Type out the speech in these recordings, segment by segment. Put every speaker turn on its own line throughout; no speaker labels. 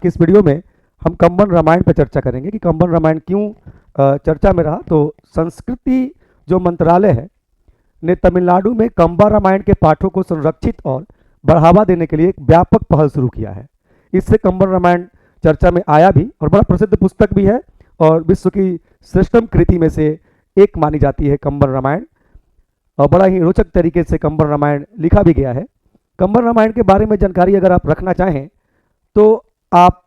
कि इस वीडियो में हम कंबन रामायण पर चर्चा करेंगे कि कंबन रामायण क्यों चर्चा में रहा। तो संस्कृति जो मंत्रालय है ने तमिलनाडु में कंबा रामायण के पाठों को संरक्षित और बढ़ावा देने के लिए एक व्यापक पहल शुरू किया है। इससे कंबन रामायण चर्चा में आया भी और बड़ा प्रसिद्ध पुस्तक भी है और विश्व की श्रेष्ठतम कृति में से एक मानी जाती है कंबन रामायण, और बड़ा ही रोचक तरीके से कंबन रामायण लिखा भी गया है। कंबन रामायण के बारे में जानकारी अगर आप रखना चाहें तो आप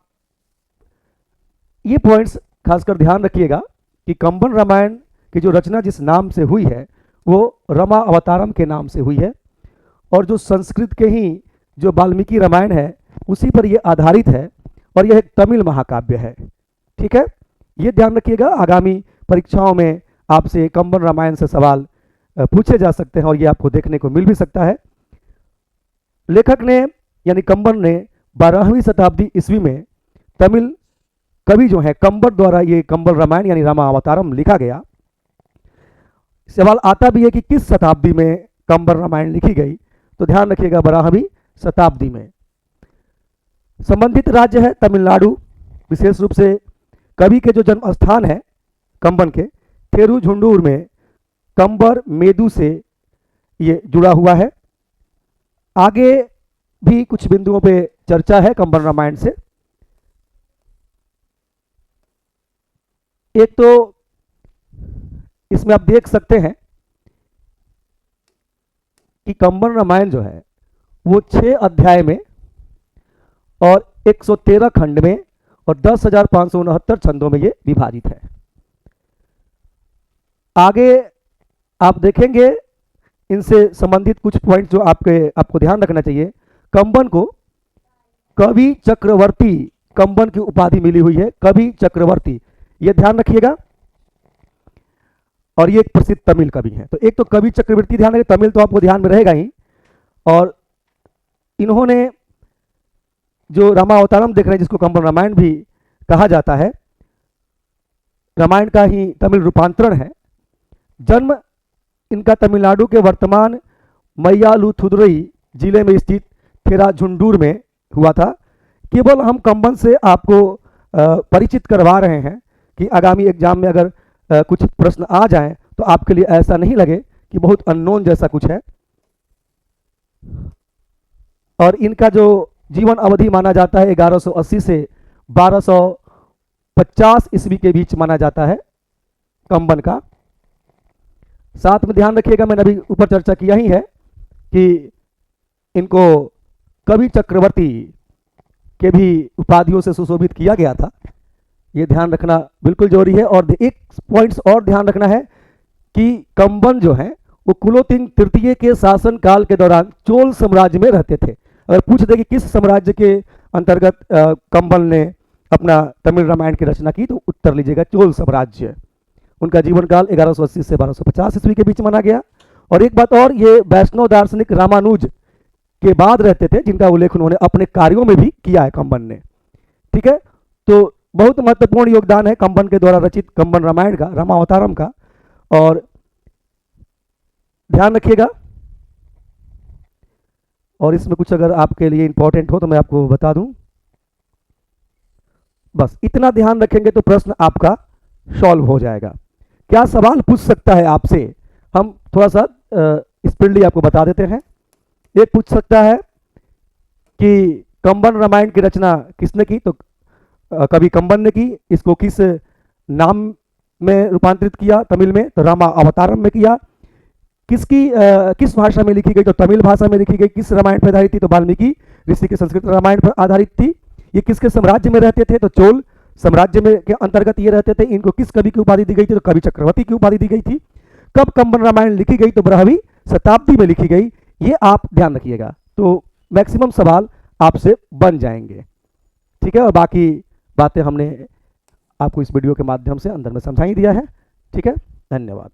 ये पॉइंट्स खासकर ध्यान रखिएगा कि कंबन रामायण की जो रचना जिस नाम से हुई है वो रमा अवतारम के नाम से हुई है, और जो संस्कृत के ही जो वाल्मीकि रामायण है उसी पर यह आधारित है, और यह एक तमिल महाकाव्य है। ठीक है, ये ध्यान रखिएगा। आगामी परीक्षाओं में आपसे कंबन रामायण से सवाल पूछे जा सकते हैं और ये आपको देखने को मिल भी सकता है। लेखक ने यानी कंबन ने 12वीं शताब्दी ईस्वी में तमिल कवि जो है कंबर द्वारा ये कंबन रामायण यानी रामा अवतारम लिखा गया। सवाल आता भी है कि किस शताब्दी में कंबन रामायण लिखी गई, तो ध्यान रखिएगा 12वीं शताब्दी में। संबंधित राज्य है तमिलनाडु, विशेष रूप से कवि के जो जन्म स्थान है कंबन के थेरुझुंडूर में कंबर मेदु से ये जुड़ा हुआ है। आगे भी कुछ बिंदुओं पे चर्चा है कंबन रामायण से। एक तो इसमें आप देख सकते हैं कि कंबन रामायण जो है वो 6 अध्याय में और 113 खंड में और 10,569 छंदों में ये विभाजित है। आगे आप देखेंगे इनसे संबंधित कुछ पॉइंट जो आपको ध्यान रखना चाहिए। कंबन को कवि चक्रवर्ती कंबन की उपाधि मिली हुई है, कवि चक्रवर्ती, ये ध्यान रखिएगा। और ये एक प्रसिद्ध तमिल कवि है, तो एक तो कवि चक्रवर्ती ध्यान रखिए, तमिल तो आपको ध्यान में रहेगा ही। और इन्होंने जो रामा अवतारम देख रहे हैं जिसको कंबन रामायण भी कहा जाता है, रामायण का ही तमिल रूपांतरण है। जन्म इनका तमिलनाडु के वर्तमान मय्यालुथुदुरई जिले में स्थित थेराझुंडूर में हुआ था। केवल हम कंबन से आपको परिचित करवा रहे हैं कि आगामी एग्जाम में अगर कुछ प्रश्न आ जाएं तो आपके लिए ऐसा नहीं लगे कि बहुत अननोन जैसा कुछ है। और इनका जो जीवन अवधि माना जाता है 1180 से 1250 ईस्वी के बीच माना जाता है कंबन का। साथ में ध्यान रखिएगा, मैंने अभी ऊपर चर्चा किया ही है कि इनको कवि चक्रवर्ती के भी उपाधियों से सुशोभित किया गया था, ये ध्यान रखना बिल्कुल जरूरी है। और एक पॉइंट्स और ध्यान रखना है कि कंबन जो है वो कुलोत्तुंग तृतीय के शासन काल के दौरान चोल साम्राज्य में रहते थे। अगर पूछ दे कि किस साम्राज्य के अंतर्गत कंबन ने अपना तमिल रामायण की रचना की, तो उत्तर लीजिएगा चोल साम्राज्य। उनका जीवन काल 1180 से 1250 ईस्वी के बीच माना गया। और एक बात और, ये वैष्णव दार्शनिक रामानुज के बाद रहते थे जिनका उल्लेख उन्होंने अपने कार्यों में भी किया है कंबन ने। ठीक है, तो बहुत महत्वपूर्ण योगदान है कंबन के द्वारा रचित कंबन रामायण का, रामा अवतारम का। और ध्यान रखिएगा, और इसमें कुछ अगर आपके लिए इंपॉर्टेंट हो तो मैं आपको बता दूं। बस इतना ध्यान रखेंगे तो प्रश्न आपका सॉल्व हो जाएगा। क्या सवाल पूछ सकता है आपसे, हम थोड़ा सा स्पीडली आपको बता देते हैं। एक पूछ सकता है कि कंबन रामायण की रचना किसने की, तो कवि कंबन ने की। इसको किस नाम में रूपांतरित किया तमिल में, तो रामा अवतारम में किया। किस भाषा में लिखी गई, तो तमिल भाषा में लिखी गई। किस रामायण पर आधारित थी, तो वाल्मीकि ऋषि के संस्कृत रामायण पर आधारित थी। ये किसके साम्राज्य में रहते थे, तो चोल साम्राज्य में के अंतर्गत ये रहते थे। इनको किस कवि की उपाधि दी गई थी, तो कवि चक्रवर्ती की उपाधि दी गई थी। कब कंबन रामायण लिखी गई, तो 12वीं शताब्दी में लिखी गई। ये आप ध्यान रखिएगा, तो मैक्सिमम सवाल आपसे बन जाएंगे। ठीक है, और बाकी बातें हमने आपको इस वीडियो के माध्यम से अंदर में समझा ही दिया है। ठीक है, धन्यवाद।